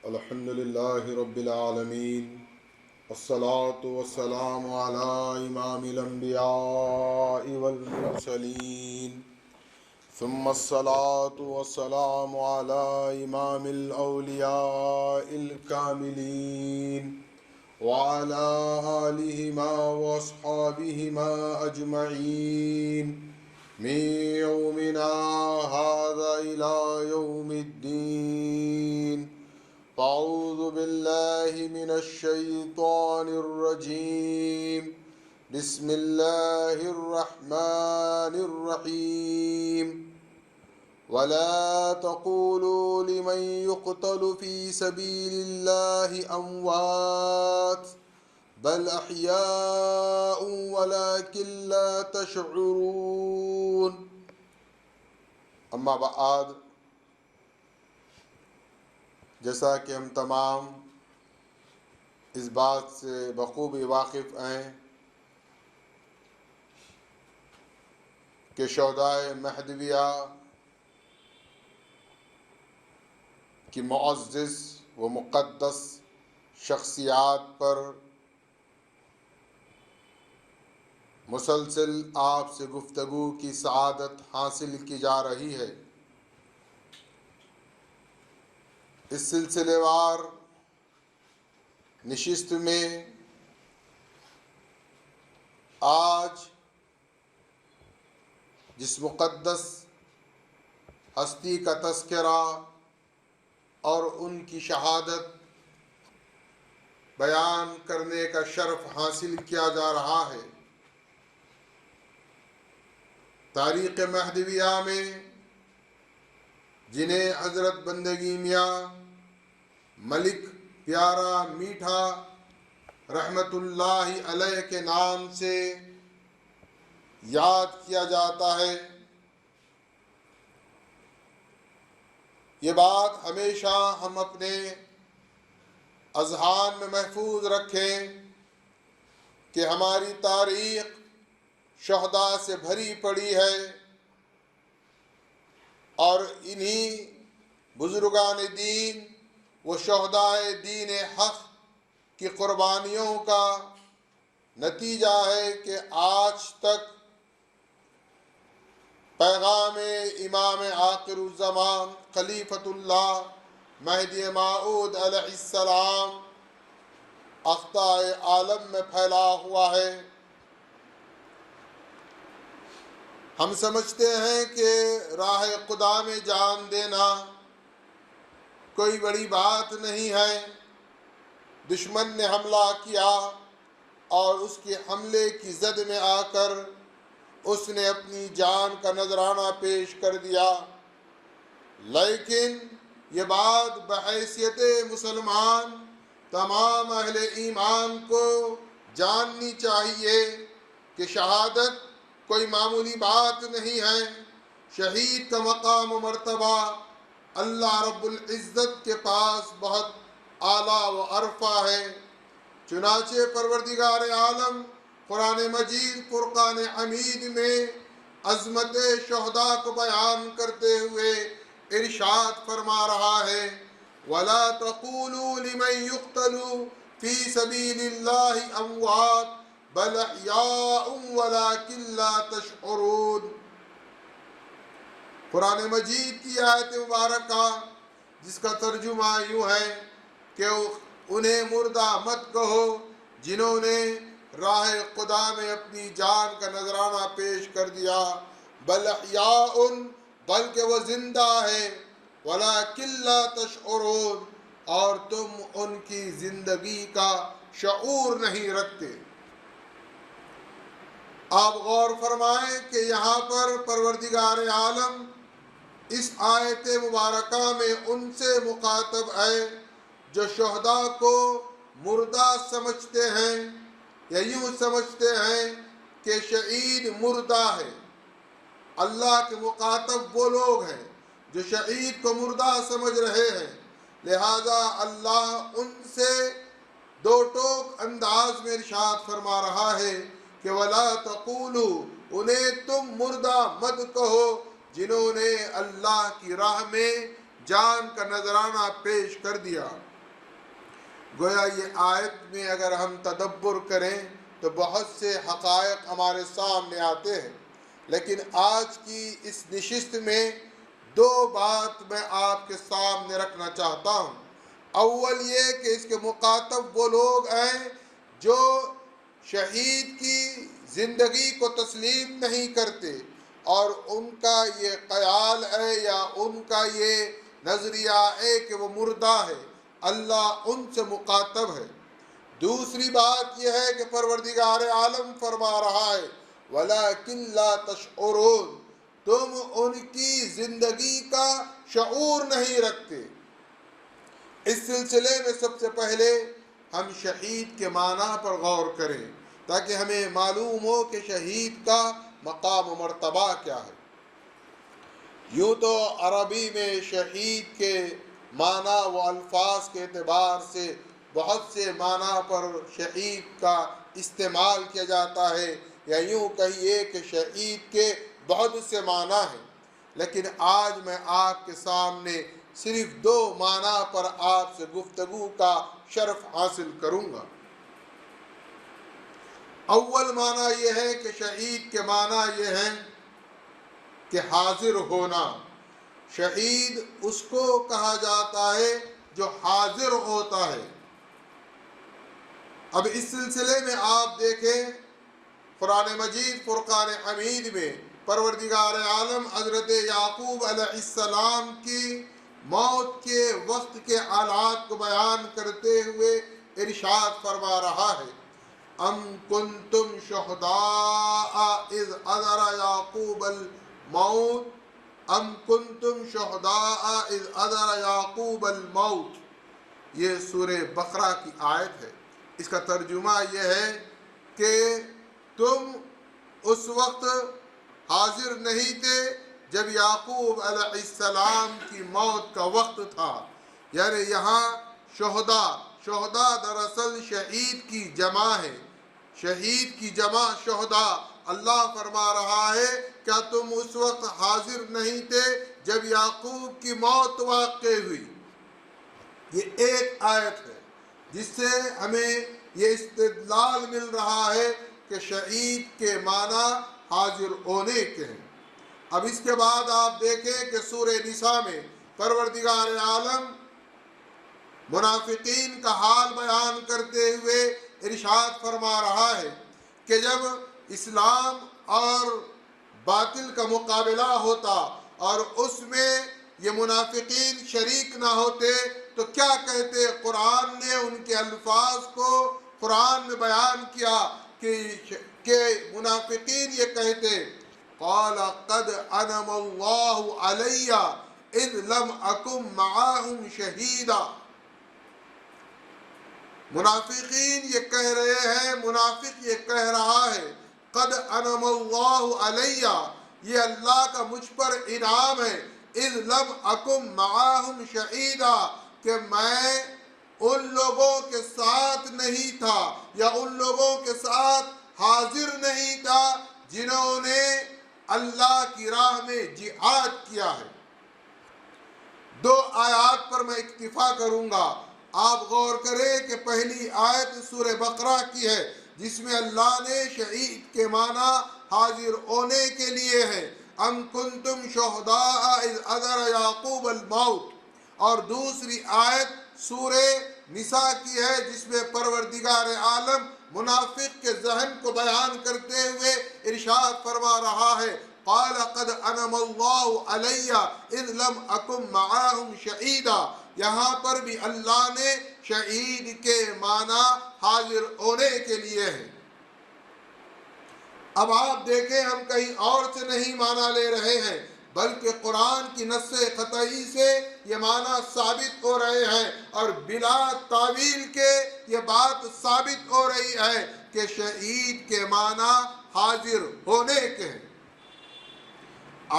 الحمد لله رب العالمين والصلاة والسلام على إمام الأنبياء والمرسلين ثم الصلاة والسلام على إمام الأولياء الكاملين وعلى آلهما وأصحابهما أجمعين من يومنا هذا إلى يوم الدين. أعوذ بالله من الشيطان الرجيم. بسم الله الرحمن الرحيم. ولا تقولوا لمن يقتل في سبيل الله أموات بل أحياء ولكن لا تشعرون. اما بعد، جیسا کہ ہم تمام اس بات سے بخوبی واقف ہیں کہ شہدائے مہدویہ کی معزز و مقدس شخصیات پر مسلسل آپ سے گفتگو کی سعادت حاصل کی جا رہی ہے. اس سلسلے وار نشست میں آج جس مقدس ہستی کا تذکرہ اور ان کی شہادت بیان کرنے کا شرف حاصل کیا جا رہا ہے، تاریخ مہدویہ میں جنہیں حضرت بندگی میاں ملک پیارا میٹھا رحمت اللہ علیہ کے نام سے یاد کیا جاتا ہے، یہ بات ہمیشہ ہم اپنے اذہان میں محفوظ رکھیں کہ ہماری تاریخ شہداء سے بھری پڑی ہے اور انہی بزرگان دین و شہداء دین حق کی قربانیوں کا نتیجہ ہے کہ آج تک پیغام امام آخر الزمان خلیفۃ اللہ مہدی موعود علیہ السلام اقطار عالم میں پھیلا ہوا ہے. ہم سمجھتے ہیں کہ راہ خدا میں جان دینا کوئی بڑی بات نہیں ہے. دشمن نے حملہ کیا اور اس کے حملے کی زد میں آ کر اس نے اپنی جان کا نذرانہ پیش کر دیا، لیکن یہ بات بحیثیت مسلمان تمام اہل ایمان کو جاننی چاہیے کہ شہادت کوئی معمولی بات نہیں ہے. شہید کا مقام و مرتبہ اللہ رب العزت کے پاس بہت اعلیٰ و عرفہ ہے. چنانچہ پروردگار عالم قرآن مجید فرقان حمید میں عظمت شہداء کو بیان کرتے ہوئے ارشاد فرما رہا ہے: وَلَا تَقُولُوا لِمَن يُقْتَلُ فِي سَبِيلِ اللَّهِ أَمْوَاتٌ بَلْ أَحْيَاءٌ وَلَكِن لَّا تَشْعُرُونَ. قرآن مجید کی آیت مبارکہ جس کا ترجمہ یوں ہے کہ انہیں مردہ مت کہو جنہوں نے راہ خدا میں اپنی جان کا نذرانہ پیش کر دیا، بل احیاء بلکہ وہ زندہ ہے، ولیکن لا تشعرون اور تم ان کی زندگی کا شعور نہیں رکھتے. آپ غور فرمائیں کہ یہاں پر پروردگار عالم اس آیت مبارکہ میں ان سے مخاطب ہے جو شہداء کو مردہ سمجھتے ہیں یا یوں سمجھتے ہیں کہ شہید مردہ ہے. اللہ کے مخاطب وہ لوگ ہیں جو شہید کو مردہ سمجھ رہے ہیں، لہذا اللہ ان سے دو ٹوک انداز میں ارشاد فرما رہا ہے کہ وَلَا تَقُولُوا انہیں تم مردہ مت کہو جنہوں نے اللہ کی راہ میں جان کا نذرانہ پیش کر دیا. گویا یہ آیت میں اگر ہم تدبر کریں تو بہت سے حقائق ہمارے سامنے آتے ہیں، لیکن آج کی اس نشست میں دو بات میں آپ کے سامنے رکھنا چاہتا ہوں۔ اول یہ کہ اس کے مخاطب وہ لوگ ہیں جو شہید کی زندگی کو تسلیم نہیں کرتے، اور ان کا یہ خیال ہے یا ان کا یہ نظریہ ہے کہ وہ مردہ ہے، اللہ ان سے مخاطب ہے۔ دوسری بات یہ ہے کہ پروردگار عالم فرما رہا ہے وَلَكِنْ لَا تَشْعُرُونَ، تم ان کی زندگی کا شعور نہیں رکھتے۔ اس سلسلے میں سب سے پہلے ہم شہید کے معنی پر غور کریں تاکہ ہمیں معلوم ہو کہ شہید کا مقام و مرتبہ کیا ہے۔ یوں تو عربی میں شہید کے معنی و الفاظ کے اعتبار سے بہت سے معنی پر شہید کا استعمال کیا جاتا ہے، یا یوں کہیے کہ شہید کے بہت سے معنی ہیں، لیکن آج میں آپ کے سامنے صرف دو معنی پر آپ سے گفتگو کا شرف حاصل کروں گا۔ اول معنی یہ ہے کہ شہید کے معنی یہ ہے کہ حاضر ہونا۔ شہید اس کو کہا جاتا ہے جو حاضر ہوتا ہے۔ اب اس سلسلے میں آپ دیکھیں قرآن مجید فرقان حمید میں پروردگار عالم حضرت یعقوب علیہ السلام کی موت کے وقت کے حالات کو بیان کرتے ہوئے ارشاد فرما رہا ہے ام کنتم شہداء اذ حضر یعقوب الموت ام کنتم شہداء اذ حضر یعقوب الموت۔ یہ سورہ بقرہ کی آیت ہے۔ اس کا ترجمہ یہ ہے کہ تم اس وقت حاضر نہیں تھے جب یعقوب علیہ السلام کی موت کا وقت تھا۔ یعنی یہاں شہداء دراصل شہید کی جمع ہے، شہید کی جمع شہداء۔ اللہ فرما رہا ہے کیا تم اس وقت حاضر نہیں تھے جب یعقوب کی موت واقع ہوئی؟ یہ ایک آیت ہے جس سے ہمیں یہ استدلال مل رہا ہے کہ شہید کے معنی حاضر ہونے کے ہیں۔ اب اس کے بعد آپ دیکھیں کہ سورہ نساء میں پروردگار عالم منافقین کا حال بیان کرتے ہوئے ارشاد فرما رہا ہے کہ جب اسلام اور باطل کا مقابلہ ہوتا اور اس میں یہ منافقین شریک نہ ہوتے تو کیا کہتے؟ قرآن نے ان کے الفاظ کو قرآن میں بیان کیا کہ منافقین یہ کہتے قال قد انعم اللہ علی اذ لم اکن معاہم شہیدا۔ منافقین یہ کہہ رہے ہیں، منافق یہ کہہ رہا ہے قد انعم اللہ علی، یہ اللہ کا مجھ پر انعام ہے، اذ لم اکن معاہم شہیدا، کہ میں ان لوگوں کے ساتھ نہیں تھا یا ان لوگوں کے ساتھ حاضر نہیں تھا جنہوں نے اللہ کی راہ میں جہاد کیا ہے۔ دو آیات پر میں اکتفا کروں گا۔ آپ غور کریں کہ پہلی آیت سورہ بقرہ کی ہے جس میں اللہ نے شہید کے معنی حاضر ہونے کے لیے ہے ام کنتم شہداء اذ حضر یعقوب الموت، اور دوسری آیت سورہ نساء کی ہے جس میں پروردگار عالم منافق کے ذہن کو بیان کرتے ہوئے ارشاد فرما رہا ہے قال قد انعم اللہ علی اذ لم اکن معاہم شہیدا۔ یہاں پر بھی اللہ نے شہید کے معنی حاضر ہونے کے لیے ہے۔ اب آپ دیکھیں ہم کہیں اور سے نہیں معنی لے رہے ہیں بلکہ قرآن کی نص قطعی سے یہ معنی ثابت ہو رہے ہیں، اور بلا تعویل کے یہ بات ثابت ہو رہی ہے کہ شہید کے معنی حاضر ہونے کے ہیں۔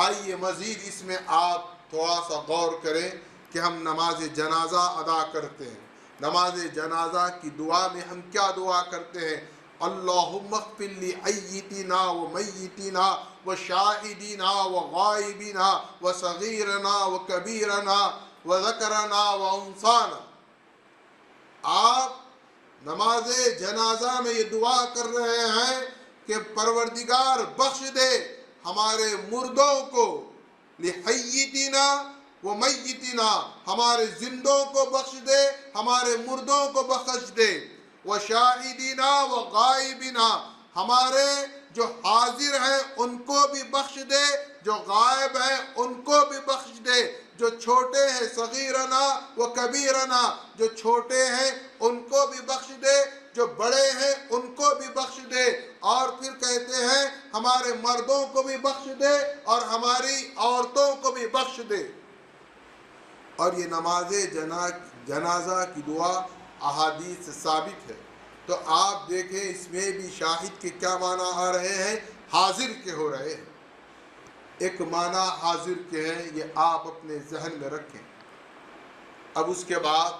آئیے مزید اس میں آپ تھوڑا سا غور کریں کہ ہم نماز جنازہ ادا کرتے ہیں۔ نماز جنازہ کی دعا میں ہم کیا دعا کرتے ہیں؟ اللہم اغفر لحیتنا و میتنا و شاہدنا و غائبنا و صغیرنا و کبیرنا و ذکرنا و انثانا۔ آپ نماز جنازہ میں یہ دعا کر رہے ہیں کہ پروردگار بخش دے ہمارے مردوں کو، لحیتنا و میتنا، ہمارے زندوں کو بخش دے، ہمارے مردوں کو بخش دے، و شاہدینا و غائبنا، ہمارے جو حاضر ہیں ان کو بھی بخش دے، جو غائب ہیں ان کو بھی بخش دے، جو چھوٹے ہیں صغیرنا و کبیرنا، جو چھوٹے ہیں ان کو بھی بخش دے، جو بڑے ہیں ان کو بھی بخش دے، اور پھر کہتے ہیں ہمارے مردوں کو بھی بخش دے اور ہماری عورتوں کو بھی بخش دے۔ اور یہ نماز جنازہ کی دعا احادیث سے ثابت ہے۔ تو آپ دیکھیں اس میں بھی شاہد کے کیا معنی آ رہے ہیں، حاضر کے ہو رہے ہیں۔ ایک معنی حاضر کے ہیں، یہ آپ اپنے ذہن میں رکھیں۔ اب اس کے بعد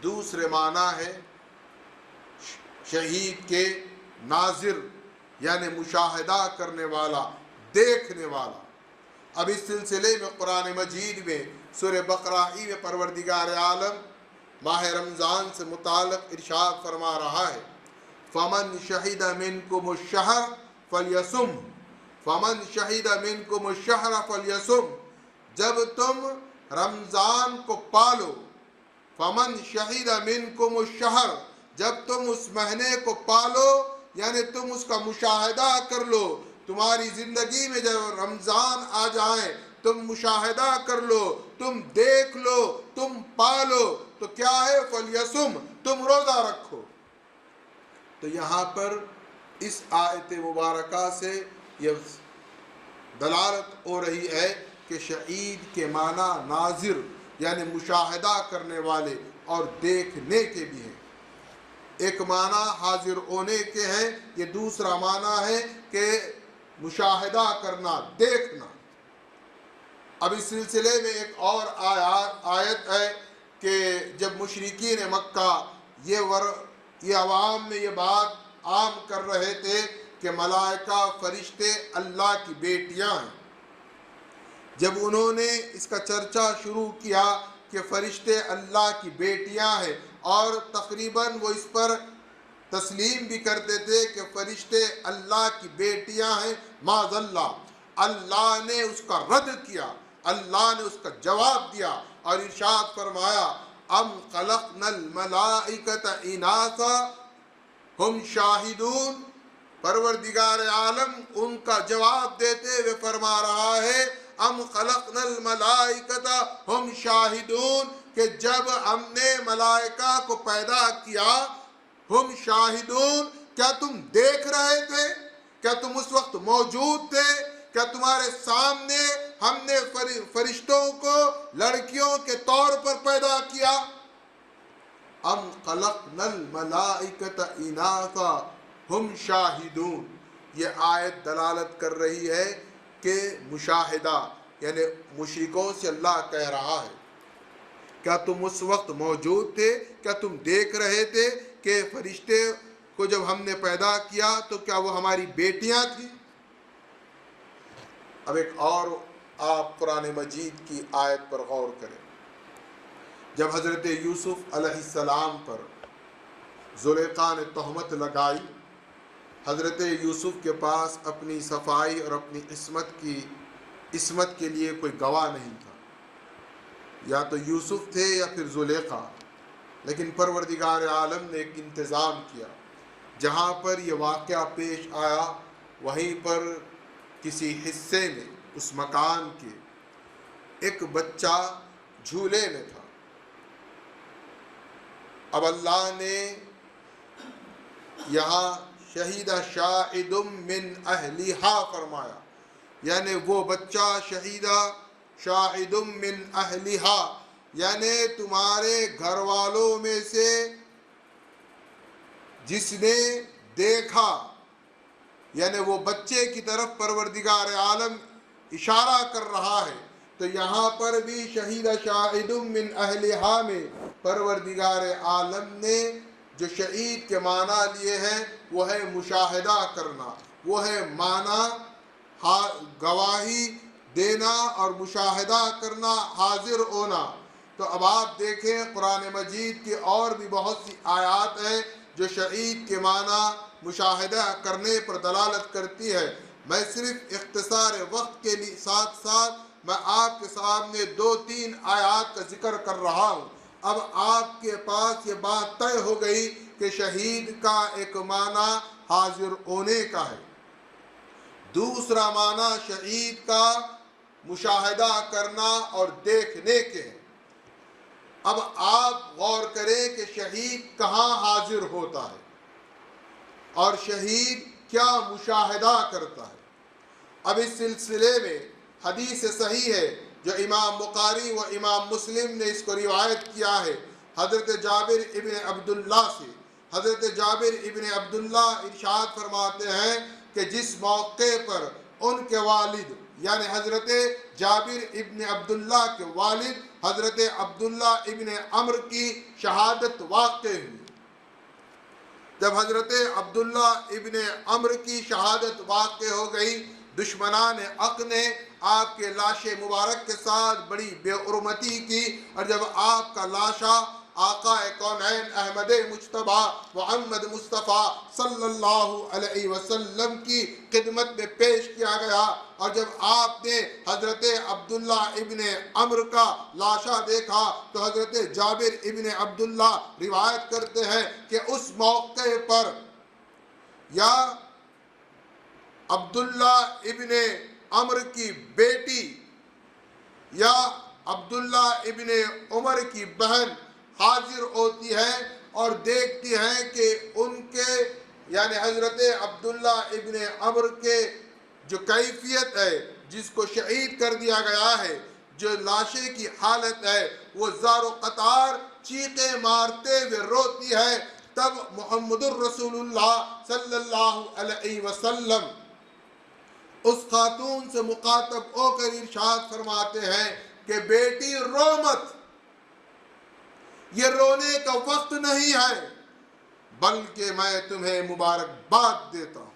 دوسرے معنی ہے شہید کے ناظر، یعنی مشاہدہ کرنے والا، دیکھنے والا۔ اب اس سلسلے میں قرآن مجید میں سورہ بقرہ ہی میں پروردگار عالم ماہ رمضان سے متعلق ارشاد فرما رہا ہے، فَمَنْ شَهِدَ مِنْكُمُ الشَّهْرَ فَلْيَصُمْهُ، فَمَنْ شَهِدَ مِنْكُمُ الشَّهْرَ فَلْيَصُمْهُ، جب تم رمضان کو پالو، فَمَنْ شَهِدَ مِنْكُمُ الشَّهْرَ، جب تم اس مہینے کو پالو، یعنی تم اس کا مشاہدہ کر لو، تمہاری زندگی میں جب رمضان آ جائیں تم مشاہدہ کر لو، تم دیکھ لو، تم پالو، تو کیا ہے، فَلْيَصُمْ، تم روزہ رکھو۔ تو یہاں پر اس آیت مبارکہ سے یہ دلالت ہو رہی ہے کہ شہید کے معنی ناظر، یعنی مشاہدہ کرنے والے اور دیکھنے کے بھی ہیں۔ ایک معنی حاضر ہونے کے ہیں، یہ دوسرا معنی ہے کہ مشاہدہ کرنا، دیکھنا۔ اب اس سلسلے میں ایک اور آیت ہے کہ جب مشرکین مکہ یہ عوام میں یہ بات عام کر رہے تھے کہ ملائکہ فرشتے اللہ کی بیٹیاں ہیں، جب انہوں نے اس کا چرچا شروع کیا کہ فرشتے اللہ کی بیٹیاں ہیں، اور تقریباً وہ اس پر تسلیم بھی کرتے تھے کہ فرشتے اللہ کی بیٹیاں ہیں، معاذ اللہ، اللہ نے اس کا رد کیا، اللہ نے اس کا جواب دیا اور ارشاد فرمایا، ام خلقنا الملائکۃ اناثا ہم شاہدون۔ پروردگار عالم ان کا جواب دیتے ہوئے فرما رہا ہے، ام خلقنا الملائکۃ ہم شاہدون، کہ جب ہم نے ملائکہ کو پیدا کیا، ہم شاہدون، کیا تم دیکھ رہے تھے؟ کیا تم اس وقت موجود تھے؟ کیا تمہارے سامنے ہم نے فرشتوں کو لڑکیوں کے طور پر پیدا کیا؟ ام خلقنا الملائکۃ اناثا ہم شاہدون۔ یہ آیت دلالت کر رہی ہے کہ مشاہدہ، یعنی مشرکوں سے اللہ کہہ رہا ہے، کیا تم اس وقت موجود تھے؟ کیا تم دیکھ رہے تھے کہ فرشتے کو جب ہم نے پیدا کیا تو کیا وہ ہماری بیٹیاں تھیں؟ اب ایک اور آپ قرآن مجید کی آیت پر غور کریں۔ جب حضرت یوسف علیہ السلام پر زلیخا نے تہمت لگائی، حضرت یوسف کے پاس اپنی صفائی اور اپنی عصمت کے لیے کوئی گواہ نہیں تھا، یا تو یوسف تھے یا پھر زلیخا، لیکن پروردگار عالم نے ایک انتظام کیا، جہاں پر یہ واقعہ پیش آیا وہیں پر کسی حصے میں اس مکان کے ایک بچہ جھولے میں تھا۔ اب اللہ نے یہاں شہید شاہد من اہلہا فرمایا، یعنی وہ بچہ شہید شاہد من اہلہا، یعنی تمہارے گھر والوں میں سے جس نے دیکھا، یعنی وہ بچے کی طرف پروردگار عالم اشارہ کر رہا ہے۔ تو یہاں پر بھی شہید شاہد من اہلہا میں پروردگار عالم نے جو شہید کے معنی لیے ہیں وہ ہے مشاہدہ کرنا، وہ ہے معنی گواہی دینا اور مشاہدہ کرنا، حاضر ہونا۔ تو اب آپ دیکھیں قرآن مجید کی اور بھی بہت سی آیات ہیں جو شہید کے معنی مشاہدہ کرنے پر دلالت کرتی ہے۔ میں صرف اختصار وقت کے ساتھ ساتھ میں آپ کے سامنے 2-3 آیات کا ذکر کر رہا ہوں۔ اب آپ کے پاس یہ بات طے ہو گئی کہ شہید کا ایک معنی حاضر ہونے کا ہے، دوسرا معنی شہید کا مشاہدہ کرنا اور دیکھنے کے ہیں۔ اب آپ غور کریں کہ شہید کہاں حاضر ہوتا ہے اور شہید کیا مشاہدہ کرتا ہے۔ اب اس سلسلے میں حدیث صحیح ہے جو امام بخاری و امام مسلم نے اس کو روایت کیا ہے، حضرت جابر ابن عبداللہ سے۔ حضرت جابر ابن عبداللہ ارشاد فرماتے ہیں کہ جس موقع پر ان کے والد یعنی حضرت جابر ابن عبداللہ کے والد حضرت عبداللہ ابن عمر کی شہادت واقع ہوئی، جب حضرت عبداللہ ابن عمر کی شہادت واقع ہو گئی، دشمنان حق نے آپ کے لاش مبارک کے ساتھ بڑی بے حرمتی کی، اور جب آپ کا لاشا آقا کونین احمد مجتبی محمد مصطفیٰ صلی اللہ علیہ وسلم کی خدمت میں پیش کیا گیا، اور جب آپ نے حضرت عبداللہ ابن عمر کا لاشا دیکھا تو حضرت جابر ابن عبداللہ روایت کرتے ہیں کہ اس موقع پر یا عبداللہ ابن عمر کی بیٹی یا عبداللہ ابن عمر کی بہن حاضر ہوتی ہے اور دیکھتی ہیں کہ ان کے یعنی حضرت عبداللہ ابن عمر کے جو کیفیت ہے، جس کو شہید کر دیا گیا ہے، جو لاشے کی حالت ہے، وہ زار و قطار چیخیں مارتے ہوئے روتی ہے۔ تب محمد الرسول اللہ صلی اللہ علیہ وسلم اس خاتون سے مخاطب ہو کر ارشاد فرماتے ہیں کہ بیٹی رو مت، یہ رونے کا وقت نہیں ہے، بلکہ میں تمہیں مبارکباد دیتا ہوں۔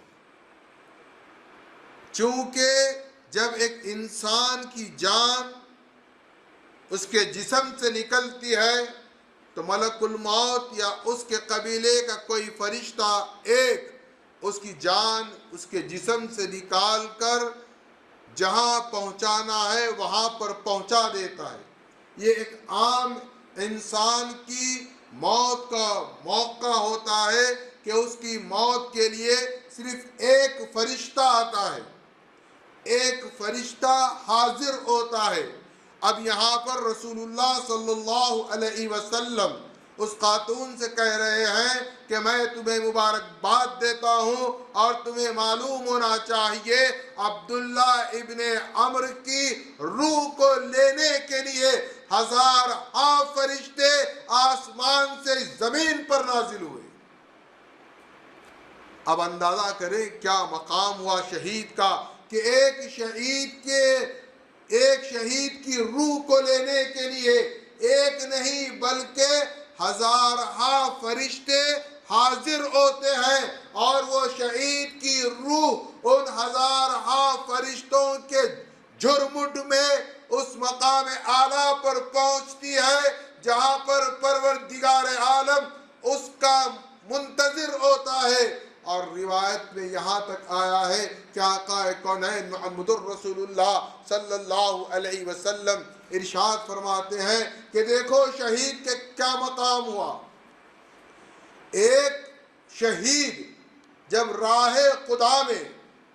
چونکہ جب ایک انسان کی جان اس کے جسم سے نکلتی ہے تو ملک الموت یا اس کے قبیلے کا کوئی فرشتہ ایک اس کی جان اس کے جسم سے نکال کر جہاں پہنچانا ہے وہاں پر پہنچا دیتا ہے۔ یہ ایک عام انسان کی موت کا موقع ہوتا ہے کہ اس کی موت کے لیے صرف ایک فرشتہ آتا ہے، ایک فرشتہ حاضر ہوتا ہے۔ اب یہاں پر رسول اللہ صلی اللہ علیہ وسلم اس خاتون سے کہہ رہے ہیں کہ میں تمہیں مبارکباد دیتا ہوں، اور تمہیں معلوم ہونا چاہیے عبداللہ ابن عمر کی روح کو لینے کے لیے 1000 فرشتے آسمان سے زمین پر نازل ہوئے۔ اب اندازہ کریں کیا مقام ہوا شہید کا کہ ایک شہید کی روح کو لینے کے لیے ایک نہیں بلکہ 1000 فرشتے حاضر ہوتے ہیں، اور وہ شہید کی روح ان 1000 فرشتوں کے جھرمٹ میں اس مقام اعلیٰ پر پہنچتی ہے جہاں پر پروردگار عالم اس کا منتظر ہوتا ہے۔ اور روایت میں یہاں تک آیا ہے کہ آقا کونین محمد الرسول اللہ صلی اللہ علیہ وسلم ارشاد فرماتے ہیں کہ دیکھو شہید کے کیا مقام ہوا۔ ایک شہید جب راہ خدا میں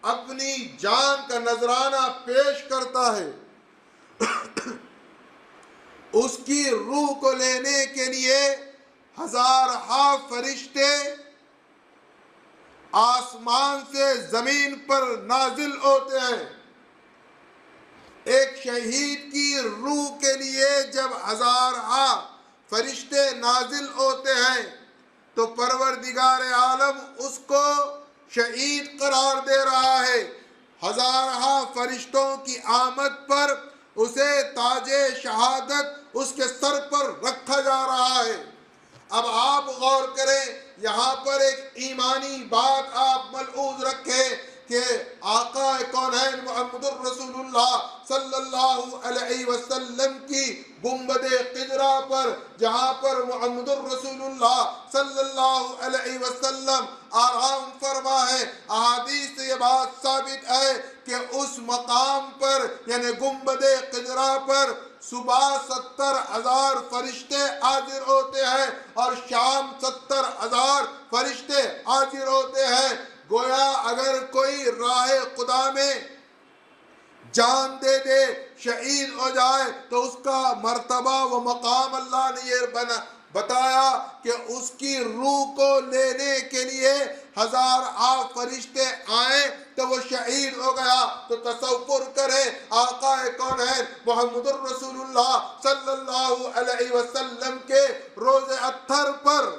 اپنی جان کا نذرانہ پیش کرتا ہے، اس کی روح کو لینے کے لیے 1000 فرشتے آسمان سے زمین پر نازل ہوتے ہیں۔ ایک شہید کی روح کے لیے جب 1000 فرشتے نازل ہوتے ہیں تو پروردگار عالم اس کو شہید قرار دے رہا ہے۔ 1000 فرشتوں کی آمد پر اسے تاج شہادت اس کے سر پر رکھا جا رہا ہے۔ اب آپ غور کریں، یہاں پر ایک ایمانی بات آپ ملحوظ رکھیں کہ آقا کونین محمد الرسول اللہ صلی اللہ علیہ وسلم کی گنبد خضرا قدرہ پر جہاں پر محمد الرسول اللہ صلی اللہ علیہ وسلم آرام فرما ہے۔ احادیث سے یہ بات ثابت ہے کہ اس مقام پر یعنی گنبد قدرہ پر صبح 70,000 فرشتے حاضر ہوتے ہیں اور شام 70,000 فرشتے حاضر ہوتے ہیں۔ گویا اگر کوئی راہ خدا میں جان دے دے، شہید ہو جائے، تو اس کا مرتبہ و مقام اللہ نے یہ بتایا کہ اس کی روح کو لینے کے لیے 1000 فرشتے آئیں تو وہ شہید ہو گیا۔ تو تصور کریں آقا کونین محمد الرسول اللہ صلی اللہ علیہ وسلم کے روز اطہر پر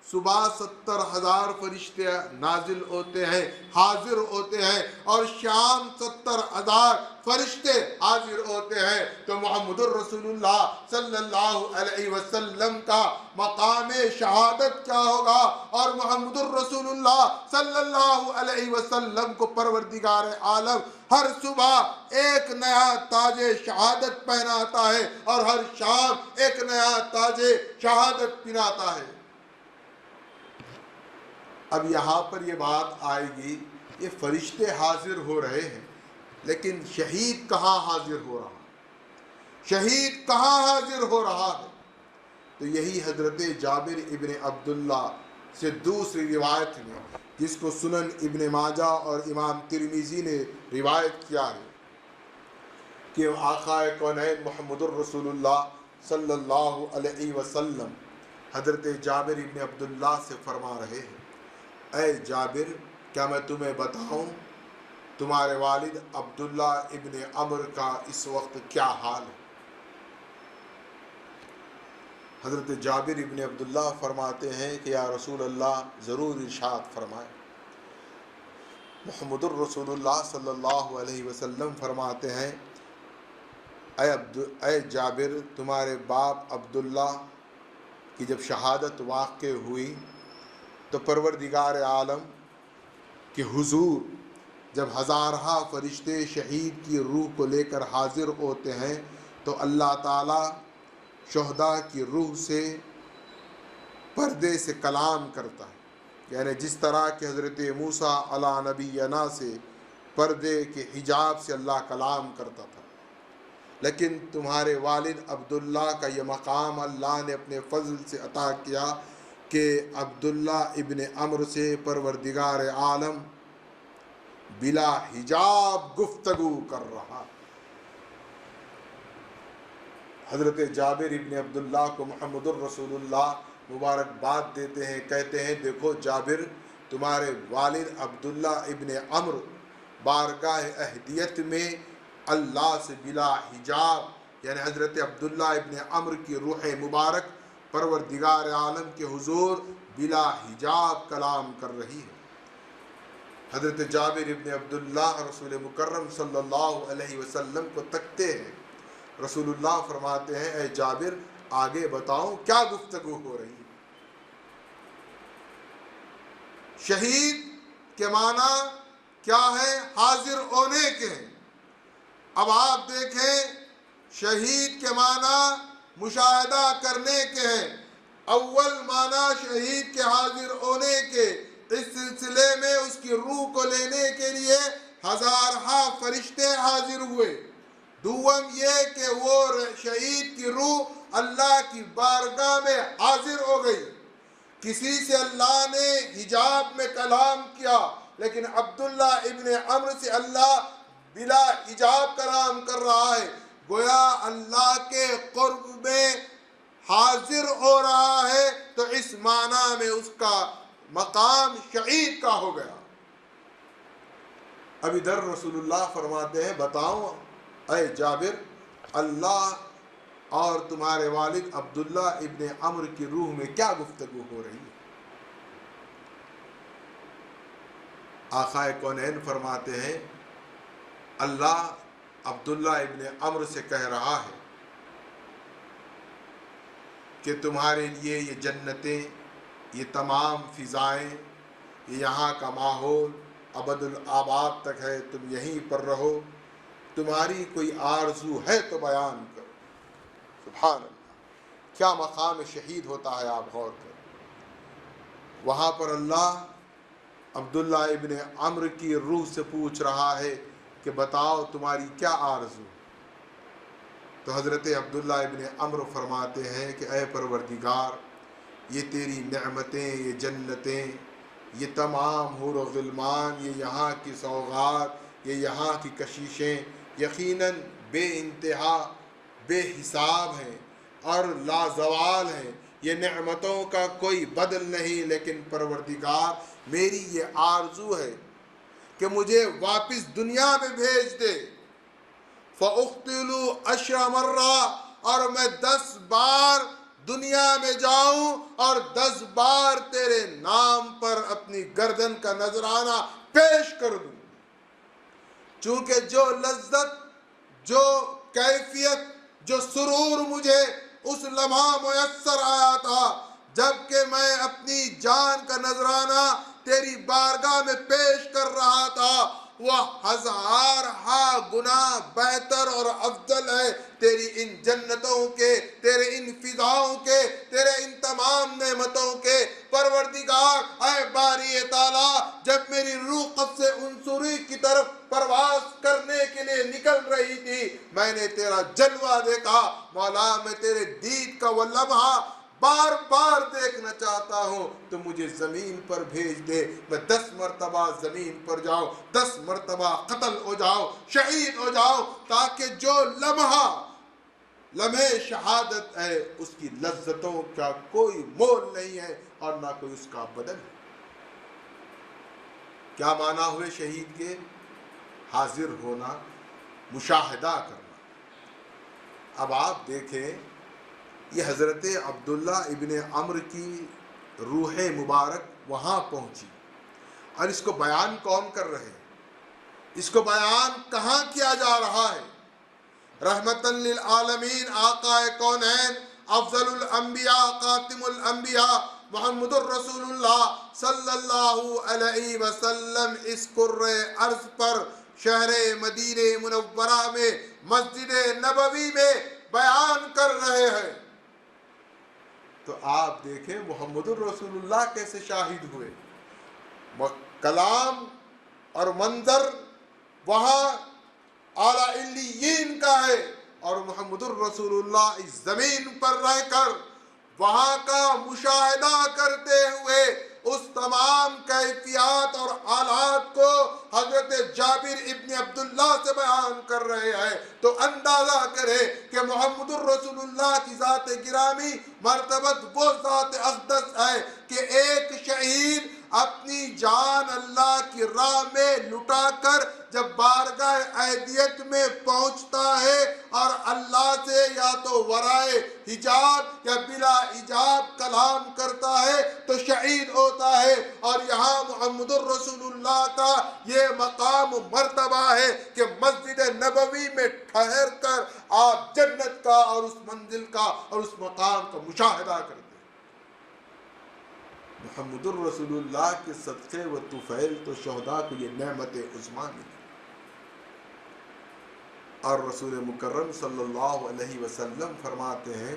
صبح 70,000 فرشتے نازل ہوتے ہیں، حاضر ہوتے ہیں، اور شام 70,000 فرشتے حاضر ہوتے ہیں، تو محمد الرسول اللہ صلی اللہ علیہ وسلم کا مقام شہادت کیا ہوگا؟ اور محمد الرسول اللہ صلی اللہ علیہ وسلم کو پروردگار عالم ہر صبح ایک نیا تاج شہادت پہناتا ہے اور ہر شام ایک نیا تاج شہادت پہناتا ہے۔ اب یہاں پر یہ بات آئے گی، یہ فرشتے حاضر ہو رہے ہیں لیکن شہید کہاں حاضر ہو رہا ہے؟ شہید کہاں حاضر ہو رہا ہے؟ تو یہی حضرت جابر ابن عبداللہ سے دوسری روایت میں، جس کو سنن ابن ماجہ اور امام ترمذی نے روایت کیا ہے، کہ آقا کونین محمد الرسول اللہ صلی اللہ علیہ وسلم حضرت جابر ابن عبداللہ سے فرما رہے ہیں، اے جابر، کیا میں تمہیں بتاؤں تمہارے والد عبداللہ ابن عمر کا اس وقت کیا حال ہے؟ حضرت جابر ابن عبداللہ فرماتے ہیں کہ یا رسول اللہ ضرور ارشاد فرمائے۔ محمد الرسول اللہ صلی اللہ علیہ وسلم فرماتے ہیں، اے جابر، تمہارے باپ عبداللہ کی جب شہادت واقع ہوئی تو پروردگار عالم کے حضور جب 1000 فرشتے شہید کی روح کو لے کر حاضر ہوتے ہیں تو اللہ تعالیٰ شہداء کی روح سے پردے سے کلام کرتا ہے، یعنی جس طرح کہ حضرت موسیٰ علیہ نبینا سے پردے کے حجاب سے اللہ کلام کرتا تھا، لیکن تمہارے والد عبداللہ کا یہ مقام اللہ نے اپنے فضل سے عطا کیا کہ عبداللہ ابن عمر سے پروردگار عالم بلا حجاب گفتگو کر رہا۔ حضرت جابر ابن عبداللہ کو محمد الرسول اللہ مبارکباد دیتے ہیں، کہتے ہیں دیکھو جابر، تمہارے والد عبداللہ ابن عمر بارگاہ اہدیت میں اللہ سے بلا حجاب، یعنی حضرت عبداللہ ابن عمر کی روح مبارک پروردگار عالم کے حضور بلا حجاب کلام کر رہی ہے۔ حضرت جابر ابن عبداللہ رسول مکرم صلی اللہ علیہ وسلم کو تکتے ہیں، رسول اللہ فرماتے ہیں اے جابر آگے بتاؤ کیا گفتگو ہو رہی ہے؟ شہید کے معنی کیا ہے؟ حاضر ہونے کے ہیں۔ اب آپ دیکھیں شہید کے معنی مشاہدہ کرنے کے ہیں۔ اول معنی شہید کے حاضر ہونے کے، اس سلسلے میں اس کی روح کو لینے کے لیے 1000 فرشتے حاضر ہوئے۔ دوم یہ کہ وہ شہید کی روح اللہ کی بارگاہ میں حاضر ہو گئی۔ کسی سے اللہ نے حجاب میں کلام کیا، لیکن عبداللہ ابن عمر سے اللہ بلا حجاب کلام کر رہا ہے، گویا اللہ کے قرب میں حاضر ہو رہا ہے، تو اس معنی میں اس کا مقام شہید کا ہو گیا۔ اب ادھر رسول اللہ فرماتے ہیں بتاؤ اے جابر، اللہ اور تمہارے والد عبداللہ ابن عمر کی روح میں کیا گفتگو ہو رہی ہے؟ آقا کونین فرماتے ہیں اللہ عبداللہ ابن عمر سے کہہ رہا ہے کہ تمہارے لیے یہ جنتیں، یہ تمام فضائیں، یہ یہاں کا ماحول ابد الآباد تک ہے، تم یہیں پر رہو، تمہاری کوئی آرزو ہے تو بیان کرو۔ سبحان اللہ، کیا مقام شہید ہوتا ہے، آپ غور کریں۔ وہاں پر اللہ عبداللہ ابن عمرو کی روح سے پوچھ رہا ہے کہ بتاؤ تمہاری کیا آرزو؟ تو حضرت عبداللہ ابن عمرو فرماتے ہیں کہ اے پروردگار، یہ تیری نعمتیں، یہ جنتیں، یہ تمام حور و غلمان، یہ یہاں کی سوغات، یہ یہاں کی کشیشیں یقیناً بے انتہا، بے حساب ہیں اور لازوال ہیں، یہ نعمتوں کا کوئی بدل نہیں، لیکن پروردگار میری یہ آرزو ہے کہ مجھے واپس دنیا میں بھیج دے، فَأُقْتِلُ عَشْرَ مَرَّةٍ، اور میں 10 بار دنیا میں جاؤں اور 10 بار تیرے نام پر اپنی گردن کا نذرانہ پیش کر دوں۔ چونکہ جو لذت، جو کیفیت، جو سرور مجھے اس لمحہ میسر آیا تھا جب کہ میں اپنی جان کا نذرانہ تیری بارگاہ میں پیش کر رہا تھا، وہ 1000 گنا بہتر اور افضل ہے تیری ان جنتوں کے، تیرے ان فضاؤں کے، تیرے ان تمام نعمتوں کے۔ پروردگار اے باری تعالیٰ، جب میری روح قبض عنصری کی طرف پرواز کرنے کے لیے نکل رہی تھی، میں نے تیرا جلوہ دیکھا۔ مولا، میں تیرے دید کا وہ لمحہ بار بار دیکھنا چاہتا ہوں، تو مجھے زمین پر بھیج دے، میں 10 مرتبہ زمین پر جاؤں، 10 مرتبہ قتل ہو جاؤں، شہید ہو جاؤں، تاکہ جو لمحہ شہادت ہے اس کی لذتوں کا کوئی مول نہیں ہے اور نہ کوئی اس کا بدل ہے۔ کیا معنی ہوئے شہید کے؟ حاضر ہونا، مشاہدہ کرنا۔ اب آپ دیکھیں، یہ حضرت عبداللہ ابن عمرو کی روح مبارک وہاں پہنچی، اور اس کو بیان کون کر رہے ہیں؟ اس کو بیان کہاں کیا جا رہا ہے؟ رحمتاً للعالمین، آقا کونین، افضل الانبیاء، خاتم الانبیاء، محمد الرسول اللہ صلی اللہ علیہ وسلم اس کرۂ ارض پر شہر مدینہ منورہ میں مسجد نبوی میں بیان کر رہے ہیں۔ تو آپ دیکھیں محمد الرسول اللہ کیسے شاہد ہوئے۔ کلام اور منظر وہاں اعلیٰ علیین کا ہے، اور محمد الرسول اللہ اس زمین پر رہ کر وہاں کا مشاہدہ کرتے ہوئے اس تمام کیفیات اور حالات کو حضرت جابر ابن عبداللہ سے بیان کر رہے ہیں۔ تو اندازہ کرے کہ محمد الرسول اللہ کی ذات گرامی مرتبت وہ ذات اقدس ہے کہ ایک شہید اپنی جان اللہ کی راہ میں لٹا کر جب بارگاہ اہدیت میں پہنچتا ہے اور اللہ سے یا تو ورائے حجاب یا بلا حجاب کلام کرتا ہے تو شہید ہوتا ہے۔ اور یہاں محمد الرسول اللہ کا یہ مقام و مرتبہ ہے کہ مسجد نبوی میں ٹھہر کر آپ جنت کا اور اس منزل کا اور اس مقام کا مشاہدہ کرتے ہیں۔ محمد الرسول اللہ کے صدقے و طفیل تو شہداء کو یہ نعمت عظمیٰ ملی، اور رسول مکرم صلی اللہ علیہ وسلم فرماتے ہیں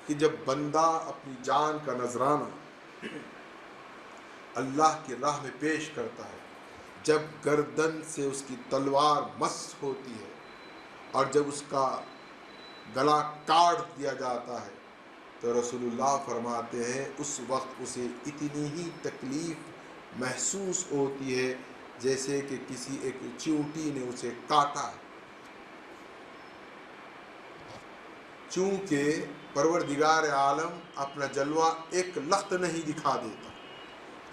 کہ جب بندہ اپنی جان کا نذرانہ اللہ کی راہ میں پیش کرتا ہے، جب گردن سے اس کی تلوار مس ہوتی ہے اور جب اس کا گلا کاٹ دیا جاتا ہے، تو رسول اللہ فرماتے ہیں اس وقت اسے اتنی ہی تکلیف محسوس ہوتی ہے جیسے کہ کسی ایک چیونٹی نے اسے کاٹا ہے۔ چونکہ پروردگار عالم اپنا جلوہ ایک لخت نہیں دکھا دیتا،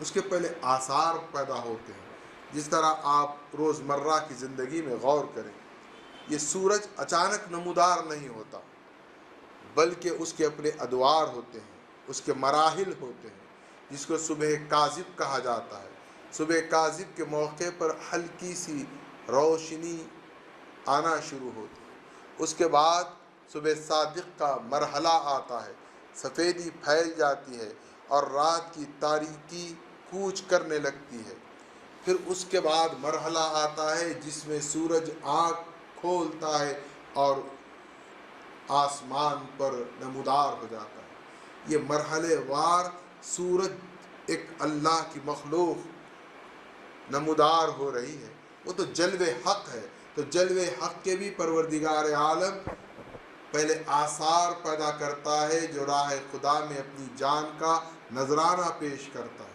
اس کے پہلے آثار پیدا ہوتے ہیں۔ جس طرح آپ روزمرہ کی زندگی میں غور کریں، یہ سورج اچانک نمودار نہیں ہوتا، بلکہ اس کے اپنے ادوار ہوتے ہیں، اس کے مراحل ہوتے ہیں، جس کو صبح کاذب کہا جاتا ہے۔ صبح کاذب کے موقع پر ہلکی سی روشنی آنا شروع ہوتی ہے، اس کے بعد صبح صادق کا مرحلہ آتا ہے، سفیدی پھیل جاتی ہے اور رات کی تاریکی کوچ کرنے لگتی ہے۔ پھر اس کے بعد مرحلہ آتا ہے جس میں سورج آنکھ کھولتا ہے اور آسمان پر نمودار ہو جاتا ہے۔ یہ مرحلے وار سورج ایک اللہ کی مخلوق نمودار ہو رہی ہے، وہ تو جلوہ حق ہے۔ تو جلوہ حق کے بھی پروردگار عالم پہلے آثار پیدا کرتا ہے جو راہ خدا میں اپنی جان کا نذرانہ پیش کرتا ہے۔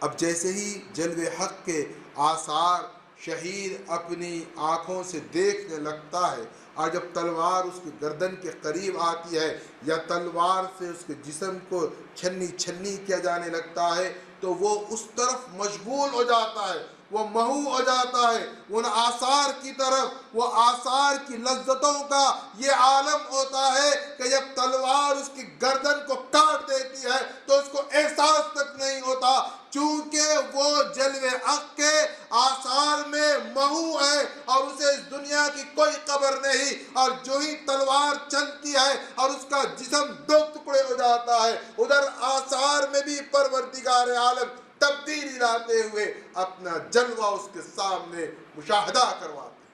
اب جیسے ہی جلوہ حق کے آثار شہید اپنی آنکھوں سے دیکھنے لگتا ہے، اور جب تلوار اس کی گردن کے قریب آتی ہے یا تلوار سے اس کے جسم کو چھنی چھنی کیا جانے لگتا ہے، تو وہ اس طرف مشغول ہو جاتا ہے، وہ محو ہو جاتا ہے ان آثار کی طرف۔ وہ آثار کی لذتوں کا یہ عالم ہوتا ہے کہ جب تلوار اس کی گردن کو کاٹ دیتی ہے تو اس کو احساس تک نہیں ہوتا، چونکہ وہ جلوہ حق کے آثار میں محو ہے اور اسے اس دنیا کی کوئی خبر نہیں۔ اور جو ہی تلوار چلتی ہے اور اس کا جسم دو ٹکڑے ہو جاتا ہے، ادھر آثار میں بھی پروردگار عالم تبدیلی لاتے ہوئے اپنا جلوہ اس کے سامنے مشاہدہ کرواتے ہیں۔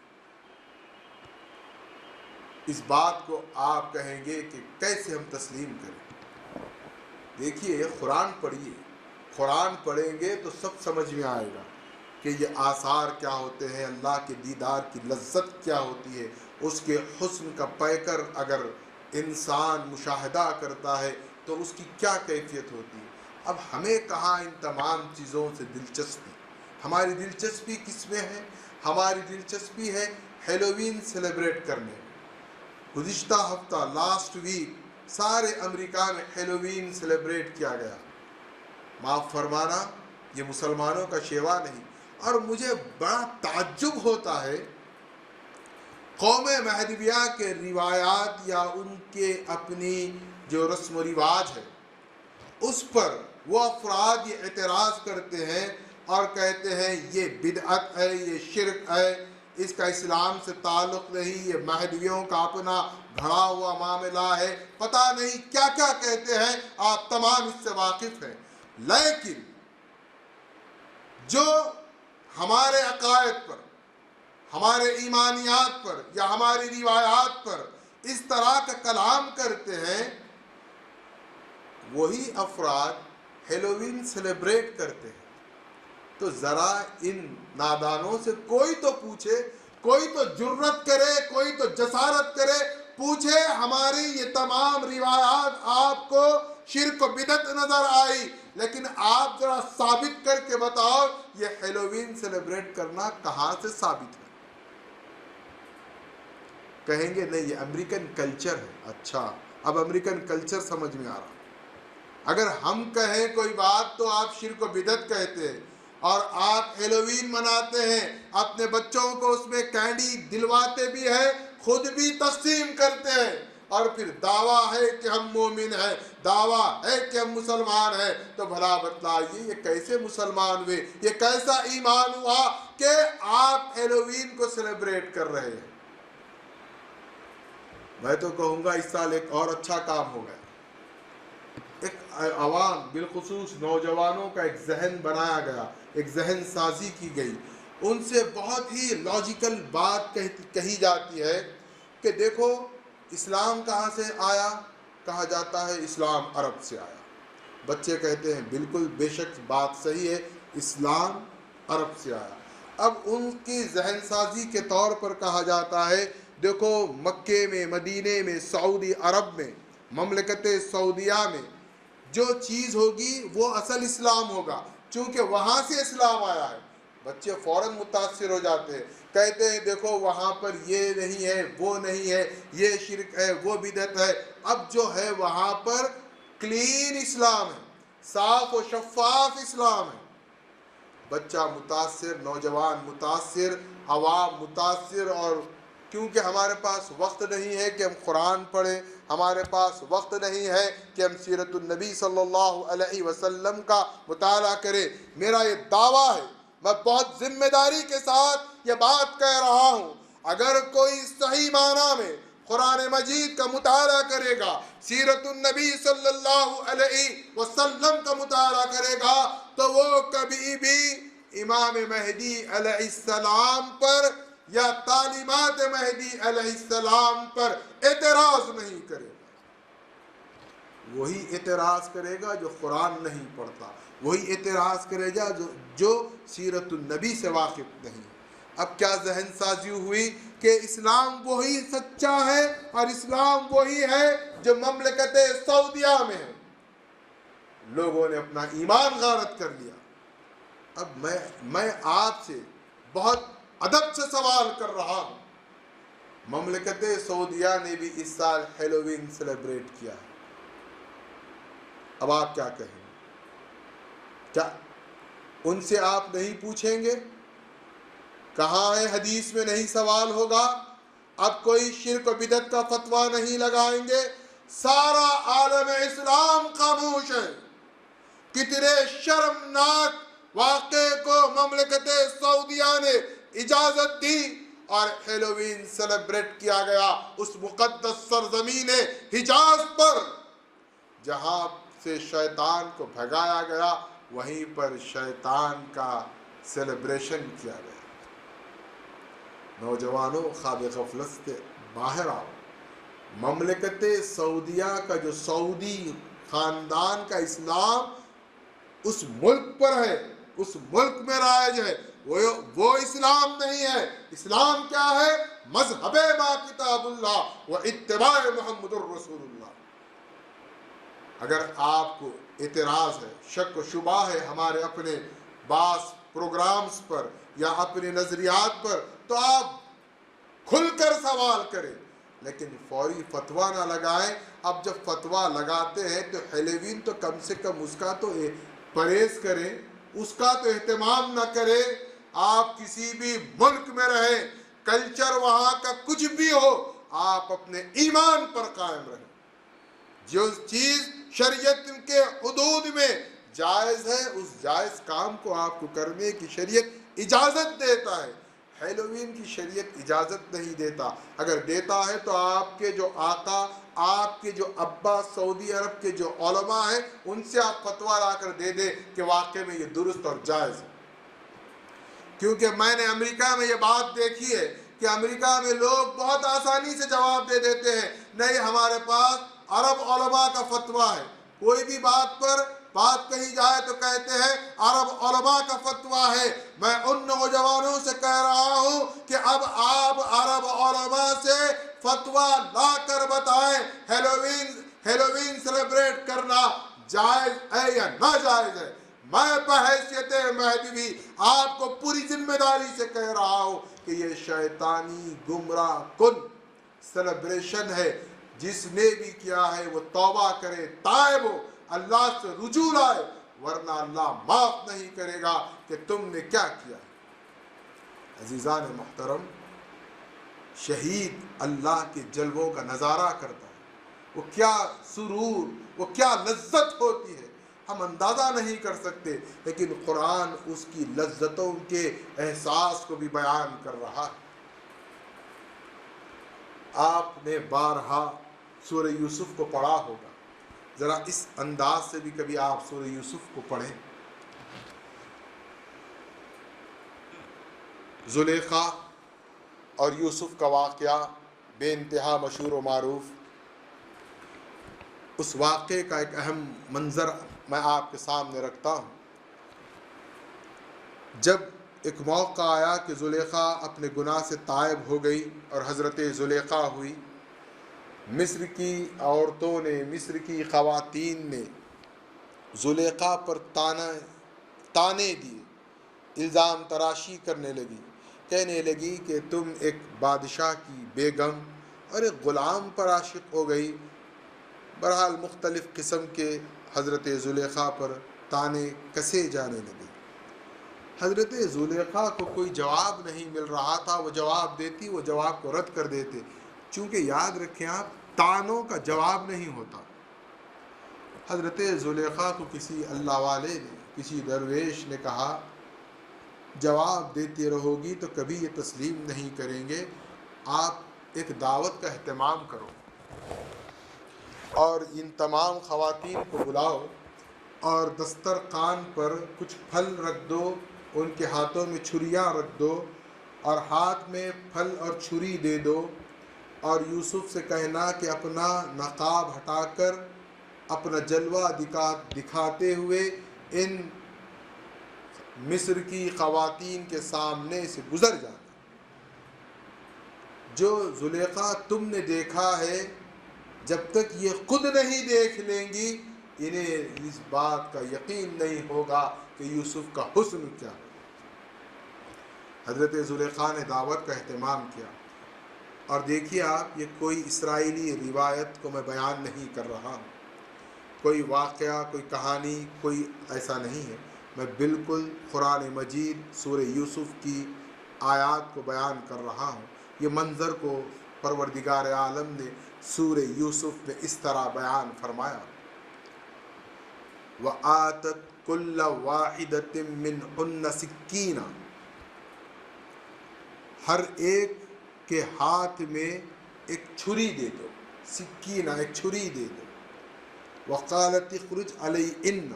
اس بات کو آپ کہیں گے کہ کیسے ہم تسلیم کریں؟ دیکھیے، قرآن پڑھیے، قرآن پڑھیں گے تو سب سمجھ میں آئے گا کہ یہ آثار کیا ہوتے ہیں، اللہ کے دیدار کی لذت کیا ہوتی ہے، اس کے حسن کا پیکر اگر انسان مشاہدہ کرتا ہے تو اس کی کیا کیفیت ہوتی ہے۔ اب ہمیں کہاں ان تمام چیزوں سے دلچسپی؟ ہماری دلچسپی کس میں ہے؟ ہماری دلچسپی ہے ہیلووین سیلیبریٹ کرنے میں۔ گزشتہ ہفتہ لاسٹ ویک سارے امریکہ میں ہیلووین سیلیبریٹ کیا گیا۔ معاف فرمانا، یہ مسلمانوں کا شیوا نہیں۔ اور مجھے بڑا تعجب ہوتا ہے قوم مہدویہ کے روایات یا ان کے اپنی جو رسم و رواج ہے اس پر وہ افراد یہ اعتراض کرتے ہیں اور کہتے ہیں یہ بدعت ہے، یہ شرک ہے، اس کا اسلام سے تعلق نہیں، یہ مہدویوں کا اپنا گھڑا ہوا معاملہ ہے، پتہ نہیں کیا کیا کہتے ہیں، آپ تمام اس سے واقف ہیں۔ لیکن جو ہمارے عقائد پر، ہمارے ایمانیات پر یا ہماری روایات پر اس طرح کا کلام کرتے ہیں، وہی افراد ہیلووین سیلیبریٹ کرتے ہیں۔ تو ذرا ان نادانوں سے کوئی تو پوچھے، کوئی تو جرت کرے، کوئی تو جسارت کرے، پوچھے ہماری یہ تمام روایات آپ کو شرک و بدعت نظر آئی، لیکن آپ ذرا ثابت کر کے بتاؤ یہ ہیلووین سیلیبریٹ کرنا کہاں سے ثابت ہے؟ کہیں گے نہیں، یہ امریکن کلچر ہے۔ اچھا، اب امریکن کلچر سمجھ میں آ رہا۔ اگر ہم کہیں کوئی بات تو آپ شرک و بدعت کہتے ہیں، اور آپ ہیلووین مناتے ہیں، اپنے بچوں کو اس میں کینڈی دلواتے بھی ہیں، خود بھی تقسیم کرتے ہیں، اور پھر دعویٰ ہے کہ ہم مومن ہیں، دعویٰ ہے کہ ہم مسلمان ہیں۔ تو بھلا بتلائیے یہ کیسے مسلمان ہوئے، یہ کیسا ایمان ہوا کہ آپ ہیلووین کو سیلیبریٹ کر رہے ہیں؟ میں تو کہوں گا اس سال ایک اور اچھا کام ہو گیا۔ ایک عوام، بالخصوص نوجوانوں کا ایک ذہن بنایا گیا، ایک ذہن سازی کی گئی۔ ان سے بہت ہی لاجیکل بات کہی جاتی ہے کہ دیکھو اسلام کہاں سے آیا؟ کہا جاتا ہے اسلام عرب سے آیا۔ بچے کہتے ہیں بالکل بے شک بات صحیح ہے، اسلام عرب سے آیا۔ اب ان کی ذہن سازی کے طور پر کہا جاتا ہے دیکھو مکے میں، مدینے میں، سعودی عرب میں، مملکت سعودیہ میں جو چیز ہوگی وہ اصل اسلام ہوگا، چونکہ وہاں سے اسلام آیا ہے۔ بچے فوراً متاثر ہو جاتے ہیں، کہتے ہیں دیکھو وہاں پر یہ نہیں ہے، وہ نہیں ہے، یہ شرک ہے، وہ بدعت ہے۔ اب جو ہے وہاں پر کلین اسلام ہے، صاف و شفاف اسلام ہے۔ بچہ متاثر، نوجوان متاثر، عوام متاثر، اور کیونکہ ہمارے پاس وقت نہیں ہے کہ ہم قرآن پڑھیں، ہمارے پاس وقت نہیں ہے کہ ہم سیرت النبی صلی اللہ علیہ وسلم کا مطالعہ کریں۔ میرا یہ دعویٰ ہے، میں بہت ذمہ داری کے ساتھ یہ بات کہہ رہا ہوں، اگر کوئی صحیح معنی میں قرآن مجید کا مطالعہ کرے گا، سیرت النبی صلی اللہ علیہ وسلم کا مطالعہ کرے گا، تو وہ کبھی بھی امام مہدی علیہ السلام پر یا تعلیمات مہدی علیہ السلام پر اعتراض نہیں کرے گا۔ وہی اعتراض کرے گا جو قرآن نہیں پڑھتا، وہی اعتراض کرے گا جو سیرت النبی سے واقف نہیں۔ اب کیا ذہن سازی ہوئی کہ اسلام وہی سچا ہے اور اسلام وہی ہے جو مملکت سعودیہ میں ہے۔ لوگوں نے اپنا ایمان غارت کر لیا۔ اب میں آپ سے بہت ادب سے سوال کر رہا ہوں، مملکت سعودیہ نے بھی اس سال ہیلووین سیلیبریٹ کیا ہے، اب آپ کیا کہیں گے؟ کیا ان سے آپ نہیں پوچھیں گے؟ کہاں ہے حدیث میں نہیں سوال ہوگا؟ اب کوئی شرک و بدعت کا فتویٰ نہیں لگائیں گے؟ سارا عالم اسلام خاموش ہے۔ کتنے شرمناک واقعے کو مملکت سعودیہ نے اجازت دی اور ہیلووین سیلیبریٹ کیا گیا اس مقدس سرزمین حجاز پر، جہاں سے شیطان کو بھگایا گیا وہیں پر شیطان کا سیلیبریشن کیا گیا۔ نوجوانوں، خواب غفلت سے باہر آؤ۔ مملکت سعودیہ کا جو سعودی خاندان کا اسلام اس ملک پر ہے، اس ملک میں رائج ہے، وہ اسلام نہیں ہے۔ اسلام کیا ہے؟ مذہب ما کتاب اللہ و اتباع محمد الرسول اللہ۔ اگر آپ کو اعتراض ہے، شک و شبہ ہے ہمارے اپنے بعض پروگرامز پر یا اپنے نظریات پر، تو آپ کھل کر سوال کریں، لیکن فوری فتویٰ نہ لگائیں۔ اب جب فتویٰ لگاتے ہیں تو ہیلووین تو کم سے کم اس کا تو پرہیز کریں، اس کا تو اہتمام نہ کریں۔ آپ کسی بھی ملک میں رہیں، کلچر وہاں کا کچھ بھی ہو، آپ اپنے ایمان پر قائم رہیں۔ جو چیز شریعت کے حدود میں جائز ہے، اس جائز کام کو آپ کو کرنے کی شریعت اجازت دیتا ہے۔ ہیلووین کی شریعت اجازت نہیں دیتا۔ اگر دیتا ہے تو آپ کے جو آقا، آپ کے جو ابا سعودی عرب کے جو علماء ہیں، ان سے آپ فتویٰ لا کر دے دیں کہ واقعی میں یہ درست اور جائز ہے۔ کیونکہ میں نے امریکہ میں یہ بات دیکھی ہے کہ امریکہ میں لوگ بہت آسانی سے جواب دے دیتے ہیں، نہیں ہمارے پاس عرب علماء کا فتویٰ ہے۔ کوئی بھی بات پر بات کہی جائے تو کہتے ہیں عرب علماء کا فتویٰ ہے۔ میں ان نوجوانوں سے کہہ رہا ہوں کہ اب آپ عرب علماء سے فتویٰ لا کر بتائیں ہیلووین سیلیبریٹ کرنا جائز ہے یا ناجائز ہے۔ میں بحیثیت مہدی بھی آپ کو پوری ذمہ داری سے کہہ رہا ہوں کہ یہ شیطانی گمراہ کن سیلیبریشن ہے۔ جس نے بھی کیا ہے وہ توبہ کرے، تائب ہو، اللہ سے رجوع لائے، ورنہ اللہ معاف نہیں کرے گا کہ تم نے کیا کیا۔ عزیزان محترم، شہید اللہ کے جلووں کا نظارہ کرتا ہے، وہ کیا سرور، وہ کیا لذت ہوتی ہے، ہم اندازہ نہیں کر سکتے، لیکن قرآن اس کی لذتوں کے احساس کو بھی بیان کر رہا ہے۔ آپ نے بارہا سورہ یوسف کو پڑھا ہوگا، ذرا اس انداز سے بھی کبھی آپ سورہ یوسف کو پڑھیں۔ زلیخا اور یوسف کا واقعہ بے انتہا مشہور و معروف۔ اس واقعے کا ایک اہم منظر میں آپ کے سامنے رکھتا ہوں۔ جب ایک موقع آیا کہ زلیخا اپنے گناہ سے تائب ہو گئی اور حضرت زلیخا ہوئی، مصر کی عورتوں نے، مصر کی خواتین نے زلیخا پر تانے دیے، الزام تراشی کرنے لگی، کہنے لگی کہ تم ایک بادشاہ کی بیگم اور ایک غلام پر عاشق ہو گئی۔ بہرحال مختلف قسم کے حضرت زلیخا پر تانے کسے جانے لگے۔ حضرت زلیخا کو کوئی جواب نہیں مل رہا تھا، وہ جواب دیتی، وہ جواب کو رد کر دیتے، چونکہ یاد رکھیں آپ، تانوں کا جواب نہیں ہوتا۔ حضرت زلیخا کو کسی اللہ والے نے، کسی درویش نے کہا جواب دیتی رہو گی تو کبھی یہ تسلیم نہیں کریں گے، آپ ایک دعوت کا اہتمام کرو اور ان تمام خواتین کو بلاؤ اور دسترخوان پر کچھ پھل رکھ دو، ان کے ہاتھوں میں چھریاں رکھ دو اور ہاتھ میں پھل اور چھری دے دو، اور یوسف سے کہنا کہ اپنا نقاب ہٹا کر اپنا جلوہ دکھاتے ہوئے ان مصر کی خواتین کے سامنے سے گزر جانا۔ جو زلیخا تم نے دیکھا ہے، جب تک یہ خود نہیں دیکھ لیں گی انہیں اس بات کا یقین نہیں ہوگا کہ یوسف کا حسن کیا ہے۔ حضرت زلیخا نے دعوت کا اہتمام کیا۔ اور دیکھیے آپ، یہ کوئی اسرائیلی روایت کو میں بیان نہیں کر رہا ہوں، کوئی واقعہ، کوئی کہانی، کوئی ایسا نہیں ہے، میں بالکل قرآن مجید سورہ یوسف کی آیات کو بیان کر رہا ہوں۔ یہ منظر کو پروردگار عالم نے سورہ یوسف میں اس طرح بیان فرمایا، وَآتَتْ كُلَّ وَاحِدَةٍ مِّنْهُنَّ سِكِّينًا، ہر ایک کے ہاتھ میں ایک چھری دے دو، سکینہ ایک چھری دے دو، وقالت اخرج علیہن،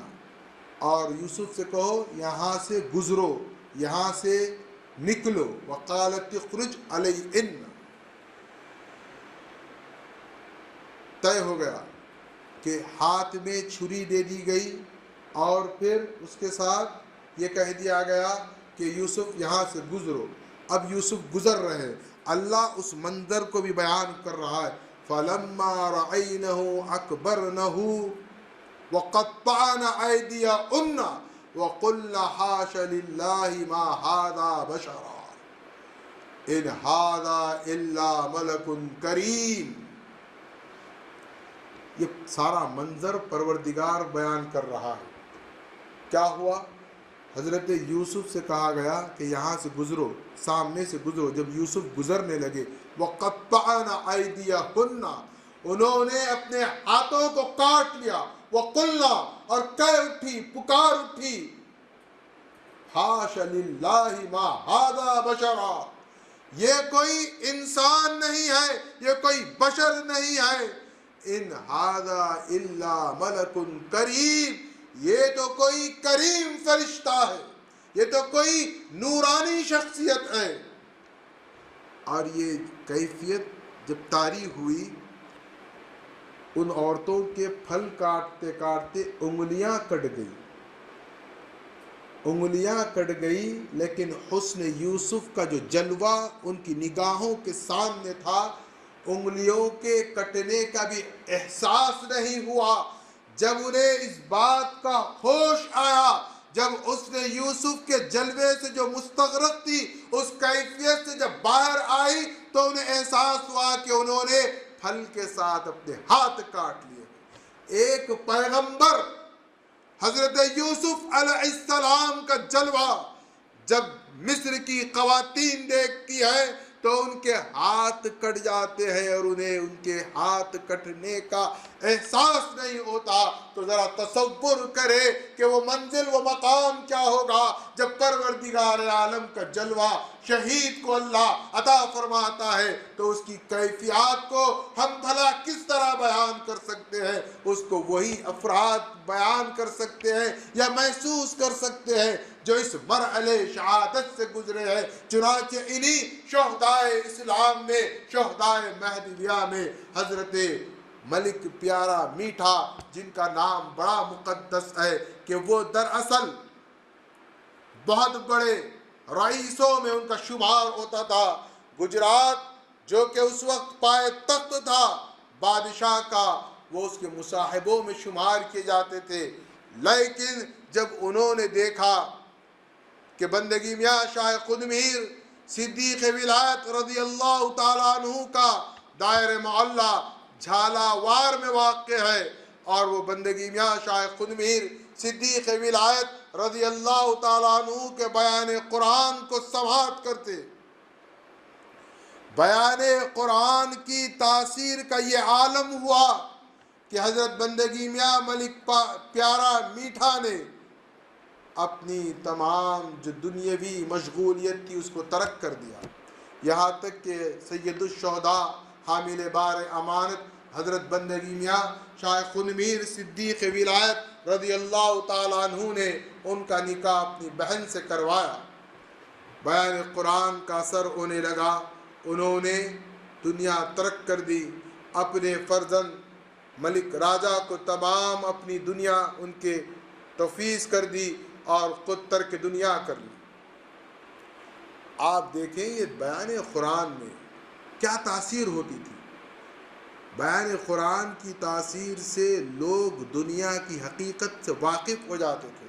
اور یوسف سے کہو یہاں سے گزرو، یہاں سے نکلو، وقالت اخرج علیہن، طے ہو گیا کہ ہاتھ میں چھری دے دی گئی، اور پھر اس کے ساتھ یہ کہہ دیا گیا کہ یوسف یہاں سے گزرو۔ اب یوسف گزر رہے، اللہ اس منظر کو بھی بیان کر رہا ہے، فَلَمَّا رَأَيْنَهُ أَكْبَرْنَهُ وَقَطَّعْنَ أَيْدِيَهُنَّ وَقُلْنَ حَاشَ لِلَّهِ مَا هَذَا بَشَرًا إِنْ هَذَا إِلَّا مَلَكٌ كَرِيمٌ۔ یہ سارا منظر پروردگار بیان کر رہا ہے۔ کیا ہوا؟ حضرت یوسف سے کہا گیا کہ یہاں سے گزرو، سامنے سے گزرو۔ جب یوسف گزرنے لگے، وَقَطَّعْنَ أَيْدِيَهُنَّ، انہوں نے اپنے ہاتھوں کو کاٹ لیا، وَقُلْنَا، اور کہہ اٹھی، پکار اٹھی، حَاشَ لِلَّهِ مَا هَذَا بَشَرًا، یہ کوئی انسان نہیں ہے، یہ کوئی بشر نہیں ہے، ان ہذا الا ملک کریم، یہ تو کوئی کریم فرشتہ ہے، یہ تو کوئی نورانی شخصیت ہے۔ اور یہ کیفیت جب طاری ہوئی، ان عورتوں کے پھل کاٹتے کاٹتے انگلیاں کٹ گئی، انگلیاں کٹ گئی، لیکن حسن یوسف کا جو جلوہ ان کی نگاہوں کے سامنے تھا، انگلیوں کے کٹنے کا بھی احساس نہیں ہوا۔ جب انہیں اس بات کا ہوش آیا، جب اس نے یوسف کے جلوے سے جو مستغرق تھی، اس کیفیت سے جب باہر آئی، تو انہیں احساس ہوا کہ انہوں نے پھل کے ساتھ اپنے ہاتھ کاٹ لیے۔ ایک پیغمبر حضرت یوسف علیہ السلام کا جلوہ جب مصر کی خواتین دیکھتی ہے تو ان کے ہاتھ کٹ جاتے ہیں، اور انہیں ان کے ہاتھ کٹنے کا احساس نہیں ہوتا۔ تو ذرا تصور کرے کہ وہ منزل، وہ مقام کیا ہوگا جب پروردگار عالم کا جلوہ شہید کو اللہ عطا فرماتا ہے، تو اس کی کیفیات کو ہم بھلا کس طرح بیان کر سکتے ہیں؟ اس کو وہی افراد بیان کر سکتے ہیں یا محسوس کر سکتے ہیں جو اس مرحلے شہادت سے گزرے ہیں۔ چنانچہ انہی شہدائے اسلام میں، شہدائے مہدویہ میں، حضرت ملک پیارا میٹھا، جن کا نام بڑا مقدس ہے، کہ وہ دراصل بہت بڑے رئیسوں میں ان کا شمار ہوتا تھا۔ گجرات جو کہ اس وقت پائے تخت تھا بادشاہ کا، وہ اس کے مصاحبوں میں شمار کیے جاتے تھے۔ لیکن جب انہوں نے دیکھا کہ بندگی میاں شاہ خود میر صدیق ولایت رضی اللہ تعالیٰ عنہ کا دائر معلّہ جھالاوار میں واقع ہے، اور وہ بندگی میاں شاہ خود میر صدیق ولایت رضی اللہ تعالیٰ عنہ کے بیان قرآن کو سماعت کرتے، بیان قرآن کی تاثیر کا یہ عالم ہوا کہ حضرت بندگی میاں ملک پیارا میٹھا نے اپنی تمام جو دنیاوی مشغولیت تھی اس کو ترک کر دیا، یہاں تک کہ سید الشہداء حامل بار امانت حضرت بندگی میاں شاہ خود میر صدیق ولایت رضی اللہ تعالیٰ عنہ نے ان کا نکاح اپنی بہن سے کروایا۔ بیان قرآن کا اثر ہونے لگا، انہوں نے دنیا ترک کر دی، اپنے فرزند ملک راجہ کو تمام اپنی دنیا ان کے تفویض کر دی اور خود ترک دنیا کر لی۔ آپ دیکھیں یہ بیان قرآن میں کیا تاثیر ہوتی تھی۔ بیان قرآن کی تاثیر سے لوگ دنیا کی حقیقت سے واقف ہو جاتے تھے،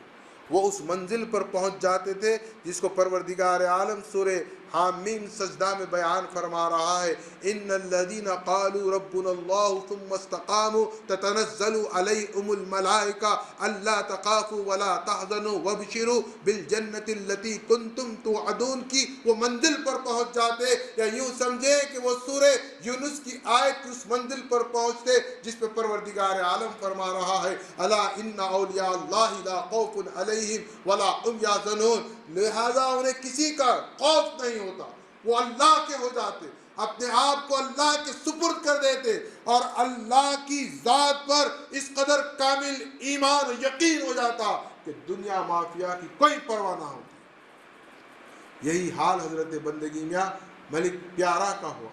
وہ اس منزل پر پہنچ جاتے تھے جس کو پروردگار عالم سورہ حامیم سجدہ میں بیان فرما رہا ہے، ان الذین قالوا ربنا اللہ ثم استقاموا تتنزل علیہم الملائکہ الا تخافوا ولا تحزنوا وابشروا بالجنۃ التی کنتم توعدون کی وہ منزل پر پہنچ جاتے، یا یوں سمجھے کہ وہ سورہ یونس کی آیت کی اس منزل پر پہنچتے جس پہ پروردگار عالم فرما رہا ہے، الا ان اولیاء اللہ لا خوف علیہم ولا هم یحزنون، لہذا انہیں کسی کا خوف نہیں ہوتا، وہ اللہ کے ہو جاتے، اپنے آپ کو اللہ کے سپرد کر دیتے اور اللہ کی ذات پر اس قدر کامل ایمان و یقین ہو جاتا کہ دنیا مافیا کی کوئی پرواہ نہ ہوتی۔ یہی حال حضرت بندگی میاں ملک پیارا کا ہوا،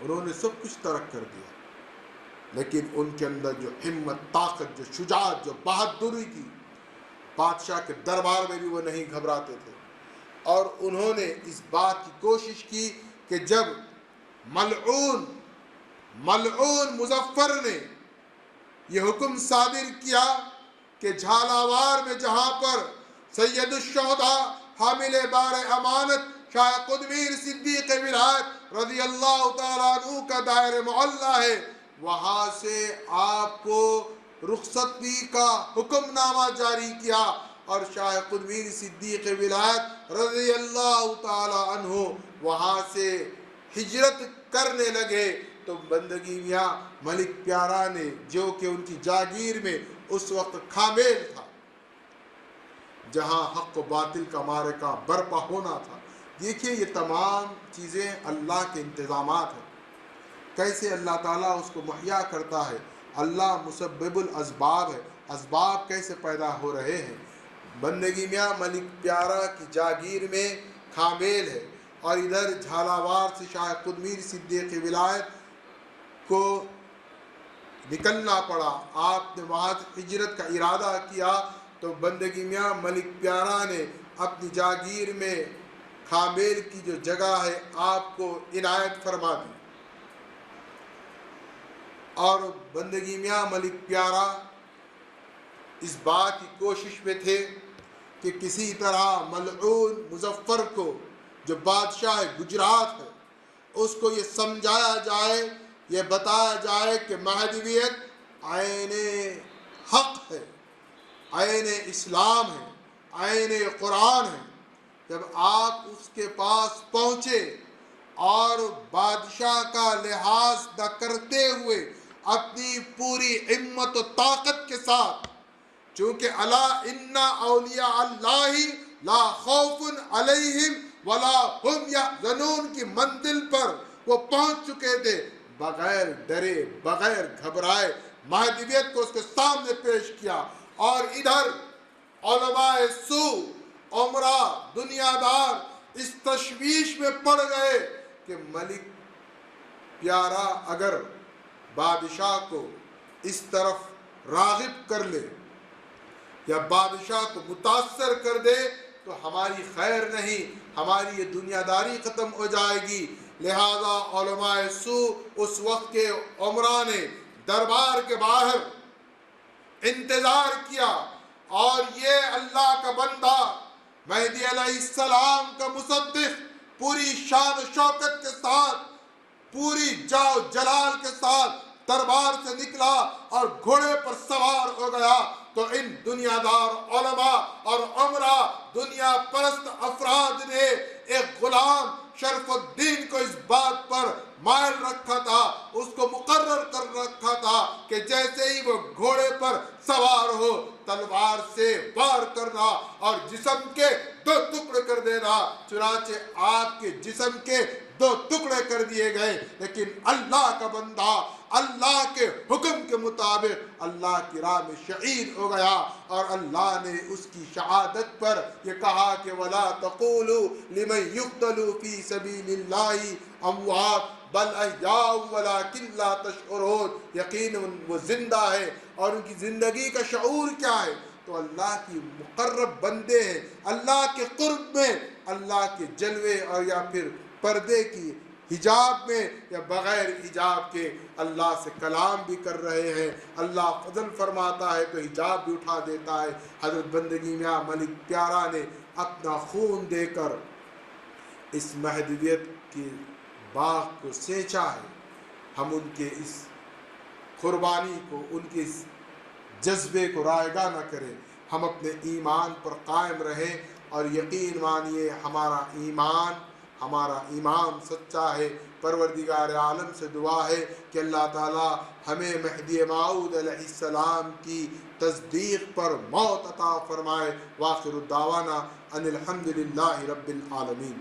انہوں نے سب کچھ ترک کر دیا، لیکن ان کے اندر جو ہمت، طاقت، جو شجاعت، جو بہادری تھی، بادشاہ کے دربار میں بھی وہ نہیں گھبراتے تھے، اور انہوں نے اس بات کی کوشش کی کہ جب ملعون مظفر نے یہ حکم صادر کیا کہ جھالاوار میں جہاں پر سید الشہداء حامل بار امانت شاہ قطمیر صدیق ولایت رضی اللہ تعالیٰ عنہ کا دائر معلیٰ ہے، وہاں سے آپ کو رخصتی کا حکم نامہ جاری کیا اور شاہ قطمیر صدیق ولایت رضی اللہ تعالیٰ عنہ وہاں سے ہجرت کرنے لگے۔ تو بندگی میاں ملک پیارا نے، جو کہ ان کی جاگیر میں اس وقت کھامیل تھا، جہاں حق و باطل کا معرکہ برپا ہونا تھا، دیکھیے یہ تمام چیزیں اللہ کے انتظامات ہیں، کیسے اللہ تعالیٰ اس کو مہیا کرتا ہے، اللہ مسبب الاسباب ہے، اسباب کیسے پیدا ہو رہے ہیں۔ بندگی میاں ملک پیارا کی جاگیر میں کھامیل ہے، اور ادھر جھالاوار سے شاہ قطمیر صدیق ولایت کو نکلنا پڑا، آپ نے وہاں سے ہجرت کا ارادہ کیا، تو بندگی میاں ملک پیارا نے اپنی جاگیر میں کھامیل کی جو جگہ ہے آپ کو عنایت فرما دی، اور بندگی میاں ملک پیارا اس بات کی کوشش میں تھے کہ کسی طرح ملعون مظفر کو، جو بادشاہ گجرات ہے، اس کو یہ سمجھایا جائے، یہ بتایا جائے کہ مہدویت عین حق ہے، عین اسلام ہے، عین قرآن ہے۔ جب آپ اس کے پاس پہنچے اور بادشاہ کا لحاظ نہ کرتے ہوئے اپنی پوری ہمت و طاقت کے ساتھ، چونکہ الا ان اولیاء اللہ لا خوف علیہم ولا هم یحزنون کی منزل پر وہ پہنچ چکے تھے، بغیر ڈرے، بغیر گھبرائے مہدویت کو اس کے سامنے پیش کیا، اور ادھر علماء سو، عمرہ، دنیا دار اس تشویش میں پڑ گئے کہ ملک پیارا اگر بادشاہ کو اس طرف راغب کر لے یا بادشاہ کو متاثر کر دے تو ہماری خیر نہیں، ہماری یہ دنیا داری ختم ہو جائے گی۔ لہذا علماء سو اس وقت کے عمرہ نے دربار کے باہر انتظار کیا، اور یہ اللہ کا بندہ مہدی علیہ السلام کا مصدق پوری شان و شوکت کے ساتھ، پوری جاؤ جلال کے ساتھ دربار سے نکلا اور گھوڑے پر سوار ہو گیا، تو ان دنیا دار علماء اور عمرہ دنیا پرست افراد نے ایک غلام شرف الدین کو اس بات پر مائل رکھا تھا، اس کو مقرر کر رکھا تھا کہ جیسے ہی وہ گھوڑے پر سوار ہو تلوار سے وار کرنا اور جسم کے 2 ٹکڑے کر دینا۔ چنانچہ آپ کے جسم کے 2 ٹکڑے کر دیے گئے، لیکن اللہ کا بندہ اللہ کے حکم کے مطابق اللہ کی راہ میں شہید ہو گیا، اور اللہ نے اس کی شہادت پر یہ کہا کہ وَلَا تَقُولُوا لِمَنْ يُقْتَلُ فِي سَبِيلِ اللَّهِ أَمْوَاتٌ بل احیاء ولکن لا تشعرون، یقیناً وہ زندہ ہے، اور ان کی زندگی کا شعور کیا ہے؟ تو اللہ کی مقرب بندے ہیں، اللہ کے قرب میں، اللہ کے جلوے اور یا پھر پردے کی حجاب میں یا بغیر حجاب کے اللہ سے کلام بھی کر رہے ہیں۔ اللہ فضل فرماتا ہے تو حجاب بھی اٹھا دیتا ہے۔ حضرت بندگی میاں ملک پیارا نے اپنا خون دے کر اس مہدویت کی باغ کو سینچا ہے۔ ہم ان کے اس قربانی کو، ان کے اس جذبے کو رائگاں نہ کریں، ہم اپنے ایمان پر قائم رہیں، اور یقین مانیے ہمارا ایمان، ہمارا امام سچا ہے۔ پروردگار عالم سے دعا ہے کہ اللہ تعالی ہمیں مہدی موعود علیہ السلام کی تصدیق پر موت عطا فرمائے۔ وآخر الدعوانا ان الحمد للہ رب العالمین۔